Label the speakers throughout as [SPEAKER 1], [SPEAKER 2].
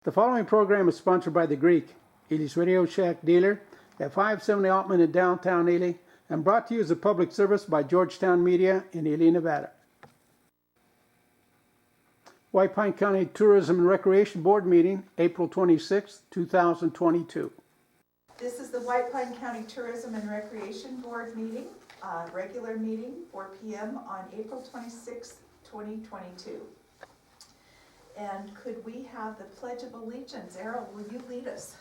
[SPEAKER 1] The following program is sponsored by The Greek, Ely's Radio Shack dealer at 570 Altman in downtown Ely, and brought to you as a public service by Georgetown Media in Ely, Nevada. White Pine County Tourism and Recreation Board meeting, April 26, 2022.
[SPEAKER 2] This is the White Pine County Tourism and Recreation Board meeting, regular meeting, 4 p.m. on April 26, 2022. And could we have the Pledge of Allegiance? Errol, will you lead us?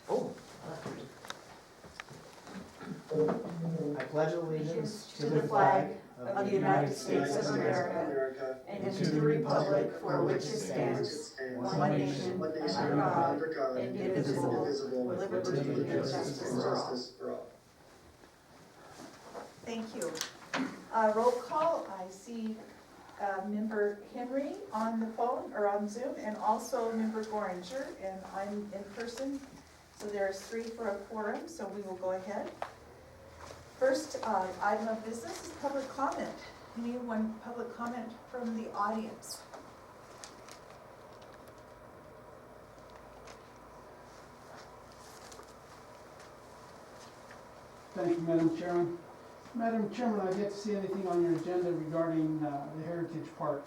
[SPEAKER 3] I pledge allegiance
[SPEAKER 2] To the flag of the United States of America and to the republic for which it stands, one nation, under God, indivisible, with liberty and justice for all. Thank you. Roll call. I see Member Henry on the phone or on Zoom, and also Member Goringer, and I'm in person. So there's 3 for a quorum, so we will go ahead. First item of business is public comment. Anyone public comment from the audience?
[SPEAKER 1] Thank you, Madam Chairman. Madam Chairman, I get to see anything on your agenda regarding the Heritage Park.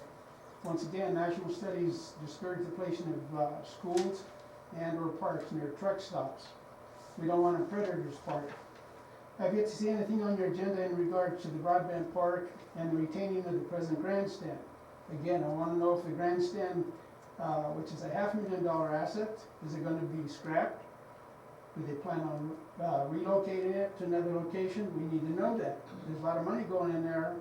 [SPEAKER 1] Once again, national studies discourage the placement of schools and or parks near truck stops. We don't want a predator's park. I've yet to see anything on your agenda in regards to the Broadband Park and the retaining of the present grandstand. Again, I want to know if the grandstand, which is a $500,000 asset, is it going to be scrapped? Do they plan on relocating it to another location? We need to know that. There's a lot of money going in there,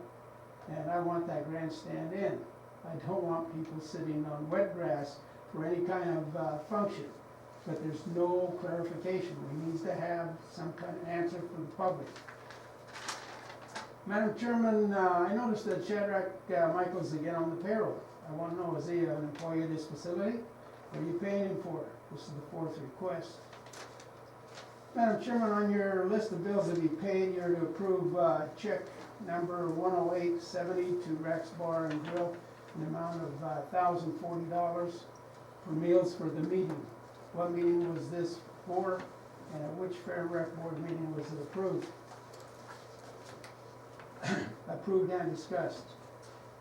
[SPEAKER 1] and I want that grandstand in. I don't want people sitting on wet grass for any kind of function. But there's no clarification. We need to have some kind of answer for the public. Madam Chairman, I noticed that Shadrach Michaels is again on the payroll. I want to know, is he an employee of this facility? What are you paying him for? This is the 4th request. Madam Chairman, on your list of bills to be paid, you're to approve check number 10870 to Rex Bar and Grill in the amount of $1,040 for meals for the meeting. What meeting was this for, and at which Fair Rec Board meeting was it approved? Approved and discussed.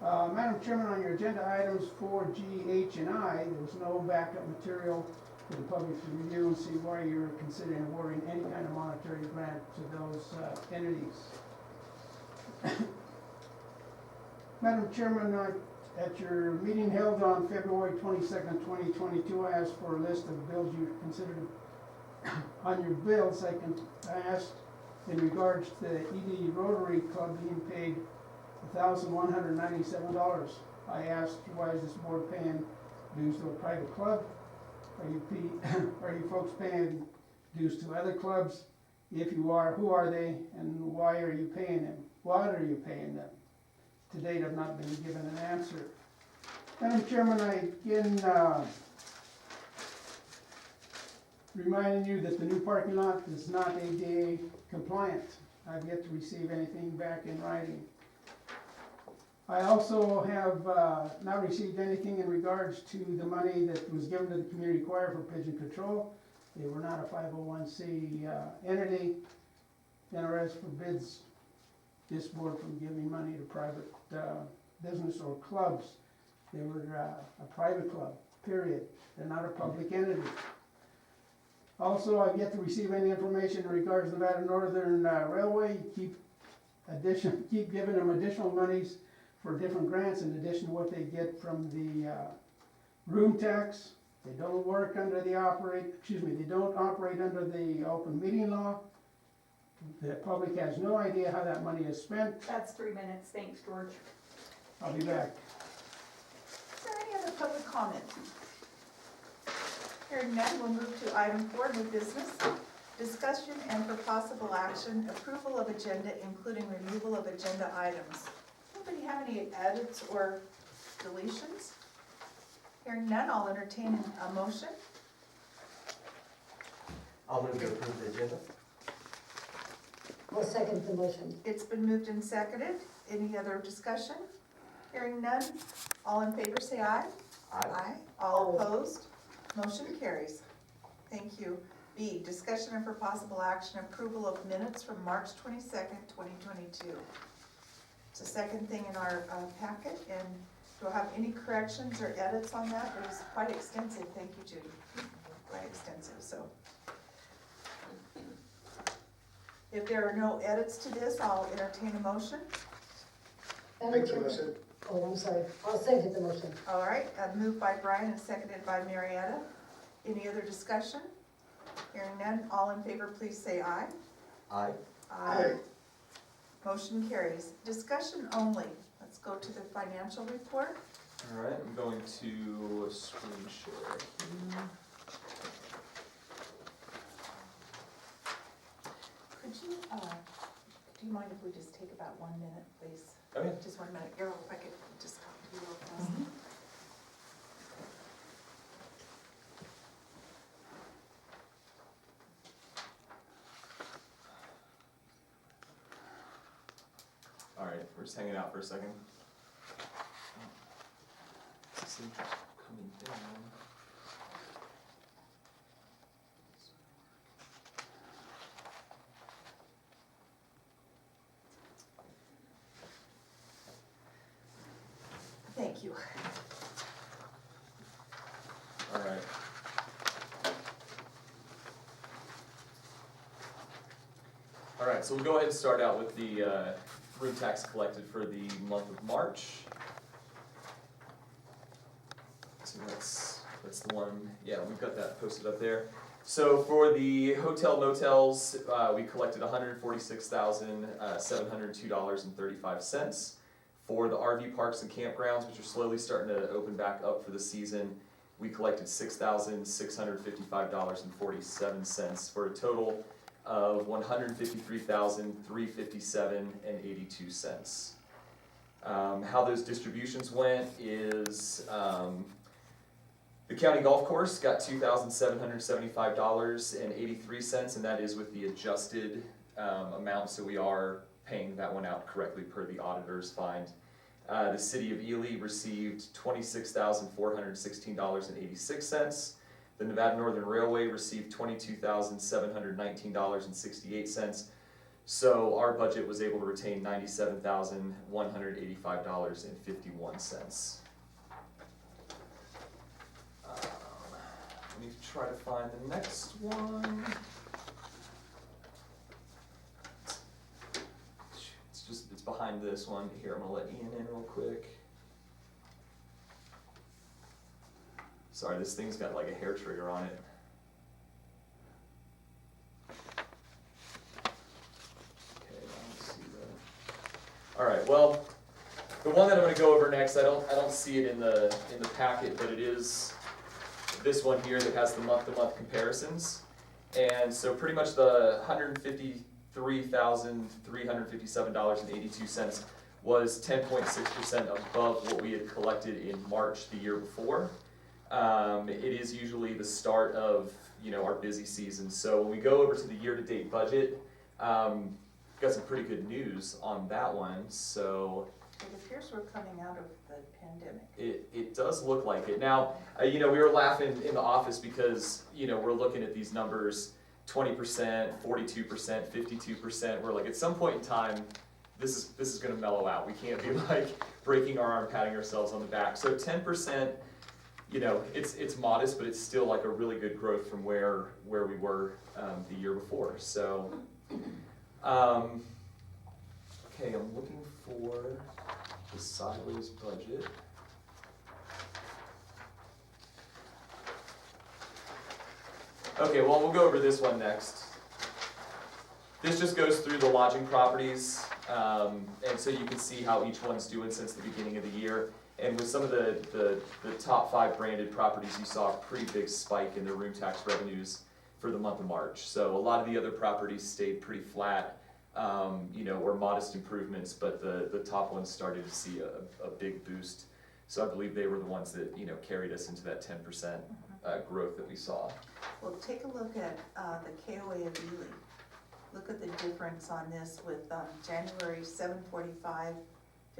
[SPEAKER 1] Madam Chairman, on your agenda items 4G, H, and I, there was no backup material for the public to review and see why you're considering awarding any kind of monetary grant to those entities. Madam Chairman, at your meeting held on February 22nd, 2022, I asked for a list of bills you considered on your bills. I asked in regards to the ED Rotary Club being paid $1,197. I asked, why is this board paying dues to a private club? Are you folks paying dues to other clubs? If you are, who are they, and why are you paying them? What are you paying them? To date, I've not been given an answer. Madam Chairman, I again reminding you that the new parking lot is not ADA compliant. I've yet to receive anything back in writing. I also have not received anything in regards to the money that was given to the community choir for pigeon control. They were not a 501c entity. NRS forbids this board from giving money to private business or clubs. They were a private club, period. They're not a public entity. Also, I've yet to receive any information in regards to Nevada Northern Railway. Keep giving them additional monies for different grants in addition to what they get from the room tax. They don't work under the they don't operate under the open meeting law. The public has no idea how that money is spent.
[SPEAKER 2] That's 3 minutes. Thanks, George.
[SPEAKER 1] I'll be back.
[SPEAKER 2] Is there any other public comment? Hearing none, we'll move to item 4, new business. Discussion and for possible action, approval of agenda, including removal of agenda items. Anybody have any edits or deletions? Hearing none, I'll entertain a motion.
[SPEAKER 3] I'll move to approve the agenda.
[SPEAKER 4] I'll second the motion.
[SPEAKER 2] It's been moved and seconded. Any other discussion? Hearing none, all in favor say aye.
[SPEAKER 3] Aye.
[SPEAKER 2] All opposed? Motion carries. Thank you. B, discussion and for possible action, approval of minutes from March 22nd, 2022. It's the second thing in our packet, and do I have any corrections or edits on that? It was quite extensive, thank you, Judy. Quite extensive, so. If there are no edits to this, I'll entertain a motion.
[SPEAKER 4] Make the motion.
[SPEAKER 5] Oh, I'm sorry, I'll second the motion.
[SPEAKER 2] All right, moved by Brian and seconded by Marietta. Any other discussion? Hearing none, all in favor, please say aye.
[SPEAKER 3] Aye.
[SPEAKER 4] Aye.
[SPEAKER 2] Motion carries. Discussion only. Let's go to the financial report.
[SPEAKER 6] All right, I'm going to screen share here.
[SPEAKER 2] Could you, do you mind if we just take about 1 minute, please?
[SPEAKER 6] Okay.
[SPEAKER 2] Just 1 minute. Errol, if I could just talk to you real fast.
[SPEAKER 6] All right, we're just hanging out for a second. This is coming down.
[SPEAKER 2] Thank you.
[SPEAKER 6] All right. All right, so we'll go ahead and start out with the room tax collected for the month of March. So that's the one, yeah, we've got that posted up there. So for the hotel motels, we collected $146,702.35. For the RV parks and campgrounds, which are slowly starting to open back up for the season, we collected $6,655.47 for a total of $153,357.82. How those distributions went is the county golf course got $2,775.83, and that is with the adjusted amount, so we are paying that one out correctly per the auditor's find. The city of Ely received $26,416.86. The Nevada Northern Railway received $22,719.68. So our budget was able to retain $97,185.51. Let me try to find the next one. It's behind this one. Here, I'm gonna let Ian in real quick. Sorry, this thing's got like a hair trigger on it. Okay, I don't see that. All right, well, the one that I'm gonna go over next, I don't see it in the packet, but it is this one here that has the month-to-month comparisons. And so pretty much the $153,357.82 was 10.6% above what we had collected in March the year before. It is usually the start of, our busy season. So when we go over to the year-to-date budget, got some pretty good news on that one. So
[SPEAKER 2] It appears we're coming out of the pandemic.
[SPEAKER 6] it does look like it. Now, we were laughing in the office because, we're looking at these numbers, 20%, 42%, 52%. We're like, at some point in time, this is gonna mellow out. We can't be like breaking our arm, patting ourselves on the back. So 10%, it's modest, but it's still like a really good growth from where we were the year before. So, okay, I'm looking for the sideways budget. Okay, well, we'll go over this one next. This just goes through the lodging properties, and so you can see how each one's doing since the beginning of the year. And with some of the top 5 branded properties, you saw a pretty big spike in their room tax revenues for the month of March. So a lot of the other properties stayed pretty flat, or modest improvements, but the top ones started to see a big boost. So I believe they were the ones that, carried us into that 10% growth that we saw.
[SPEAKER 2] Well, take a look at the KOA of Ely. Look at the difference on this with January 745,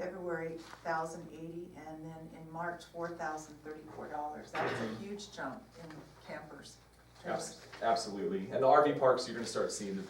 [SPEAKER 2] February, $1,080, and then in March, $4,034. That's a huge jump in campers.
[SPEAKER 6] Absolutely, and the RV parks, you're gonna start seeing the